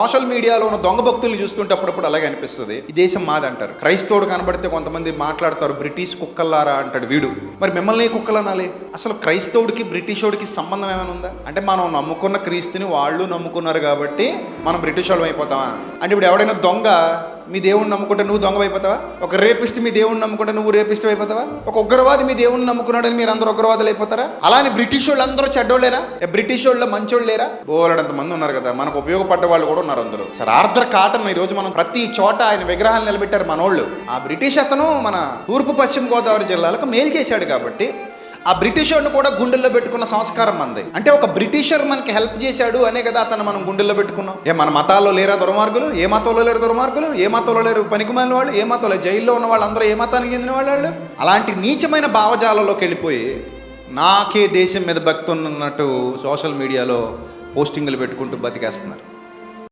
Social మీడియాలో ఉన్న దొంగ భక్తుల్ని చూస్తుంటే అప్పుడప్పుడు అలాగే అనిపిస్తుంది. ఈ దేశం మాది అంటారు. క్రైస్తవుడు కనబడితే కొంతమంది మాట్లాడతారు, బ్రిటిష్ కుక్కల్లారా అంటాడు వీడు. మరి మిమ్మల్ని కుక్కలు అనాలి? అసలు క్రైస్తవుడికి బ్రిటిషోడికి సంబంధం ఏమైనా ఉందా? అంటే మనం నమ్ముకున్న క్రీస్తుని వాళ్ళు నమ్ముకున్నారు కాబట్టి మనం బ్రిటిష్ వాళ్ళం అయిపోతామా? అంటే ఇప్పుడు ఎవడైనా దొంగ మీ దేవుణ్ణి నమ్ముకుంటే నువ్వు దొంగ అయిపోతావా? ఒక రేపిస్ట్ మీ దేవుణ్ణి నమ్ముకుంటే నువ్వు రేపిస్ట్ అయిపోతావా? ఒక ఉగ్రవాది మీ దేవుణ్ణి నమ్ముకున్నాడని మీరు అందరూ ఉగ్రవాదులు అయిపోతారా? అలానే బ్రిటిష్ వాళ్ళు అందరూ చెడ్డోళ్ళేనా? బ్రిటిష్ వాళ్ళ మంచోళ్ళు లేరా? బోలెడంత మంది ఉన్నారు కదా, మనకు ఉపయోగపడ్డ వాళ్ళు కూడా ఉన్నారు అందరూ. సరే, ఆర్థర్ కాటన్ ఈ రోజు మనం ప్రతి చోట ఆయన విగ్రహాలు నిలబెట్టారు మనోళ్ళు. ఆ బ్రిటిష్ అతను మన తూర్పు పశ్చిమ గోదావరి జిల్లాలకు మేలు చేశాడు కాబట్టి ఆ బ్రిటిష్ వాడిని కూడా గుండెల్లో పెట్టుకున్న సంస్కారం మనది. అంటే ఒక బ్రిటిషర్ మనకి హెల్ప్ చేశాడు అనే కదా అతను మనం గుండెల్లో పెట్టుకున్నాం. మన మతాల్లో లేరా దుర్మార్గులు? ఏ మతంలో లేరు దుర్మార్గులు? ఏ మతంలో లేరు పనికిమాలిన వాళ్ళు? ఏ మతంలో జైల్లో ఉన్న వాళ్ళందరూ ఏ మతానికి చెందిన వాళ్ళు? అలాంటి నీచమైన భావజాలంలోకి వెళ్ళిపోయి నాకే దేశం మీద భక్తి ఉన్నట్టు సోషల్ మీడియాలో పోస్టింగ్లు పెట్టుకుంటూ బతికేస్తున్నారు.